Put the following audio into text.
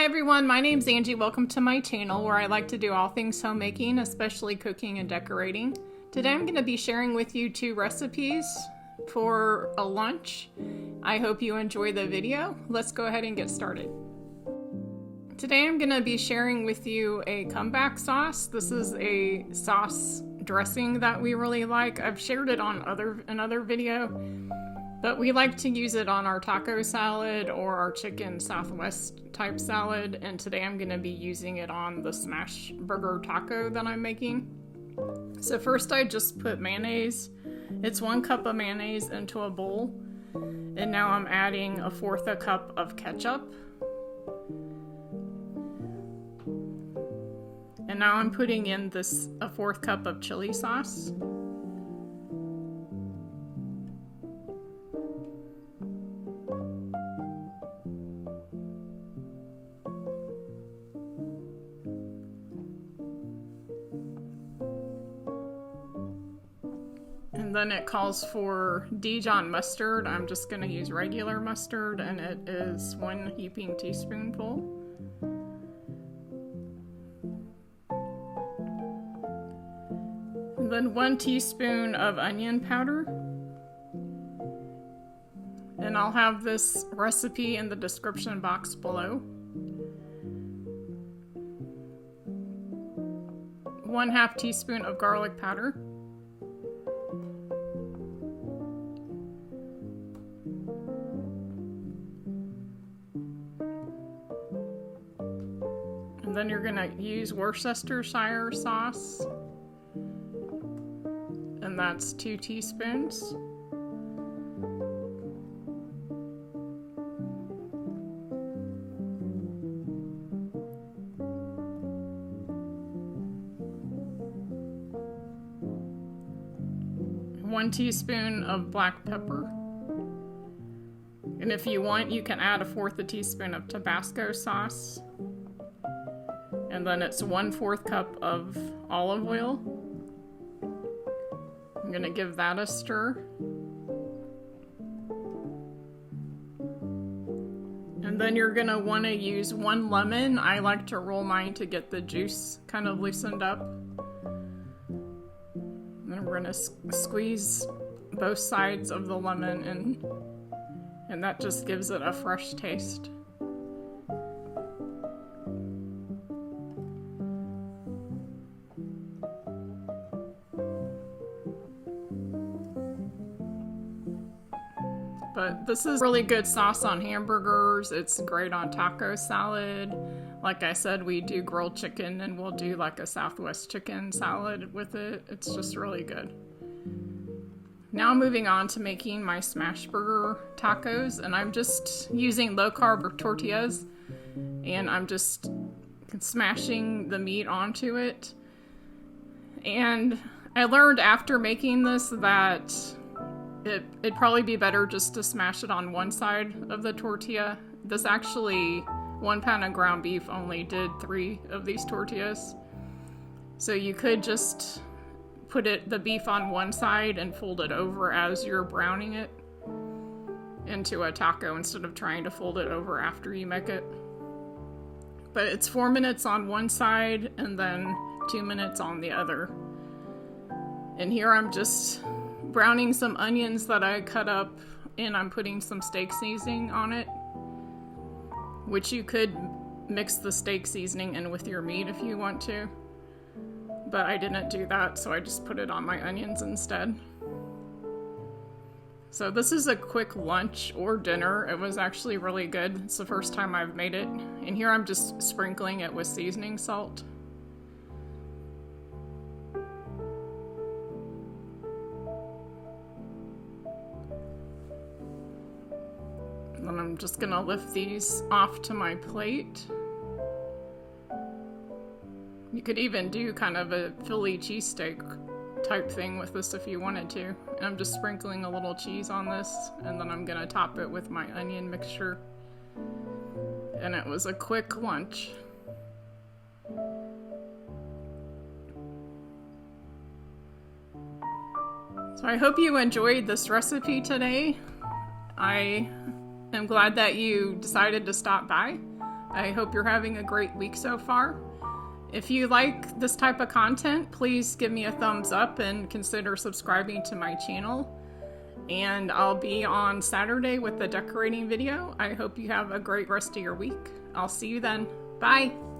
Hi everyone, my name's Angie. Welcome to my channel where I like to do all things homemaking, especially cooking and decorating. Today I'm going to be sharing with you 2 recipes for a lunch. I hope you enjoy the video. Let's go ahead and get started. Today I'm going to be sharing with you a comeback sauce. This is a sauce dressing that we really like. I've shared it on another video, but we like to use it on our taco salad or our chicken southwest type salad, and today I'm going to be using it on the Smashburger taco that I'm making. So first I just put mayonnaise. It's 1 cup of mayonnaise into a bowl, and now I'm adding 1/4 cup of ketchup. And now I'm putting in this 1/4 cup of chili sauce. And then it calls for Dijon mustard. I'm just going to use regular mustard, and it is 1 heaping teaspoonful. And then 1 teaspoon of onion powder. And I'll have this recipe in the description box below. 1/2 teaspoon of garlic powder. And then you're going to use Worcestershire sauce, and that's 2 teaspoons. One teaspoon of black pepper. And if you want, you can add 1/4 teaspoon of Tabasco sauce. And then it's 1/4 cup of olive oil. I'm gonna give that a stir. And then you're gonna wanna use 1 lemon. I like to roll mine to get the juice kind of loosened up. And then we're gonna squeeze both sides of the lemon in, and that just gives it a fresh taste. But this is really good sauce on hamburgers. It's great on taco salad. Like I said, we do grilled chicken, and we'll do like a Southwest chicken salad with it. It's just really good. Now I'm moving on to making my Smashburger tacos, and I'm just using low-carb tortillas, and I'm just smashing the meat onto it. And I learned after making this that it'd probably be better just to smash it on one side of the tortilla. This actually, 1 pound of ground beef only did 3 of these tortillas. So you could just put the beef on one side and fold it over as you're browning it into a taco instead of trying to fold it over after you make it. But it's 4 minutes on one side and then 2 minutes on the other. And here I'm just browning some onions that I cut up, and I'm putting some steak seasoning on it, which you could mix the steak seasoning in with your meat if you want to, but I didn't do that, so I just put it on my onions instead. So this is a quick lunch or dinner. It was actually really good. It's the first time I've made it, and here I'm just sprinkling it with seasoning salt. Then I'm just gonna lift these off to my plate. You could even do kind of a Philly cheesesteak type thing with this if you wanted to. And I'm just sprinkling a little cheese on this, and then I'm gonna top it with my onion mixture. And it was a quick lunch. So I hope you enjoyed this recipe today. I am glad that you decided to stop by. I hope you're having a great week so far. If you like this type of content, please give me a thumbs up and consider subscribing to my channel. And I'll be on Saturday with the decorating video. I hope you have a great rest of your week. I'll see you then. Bye!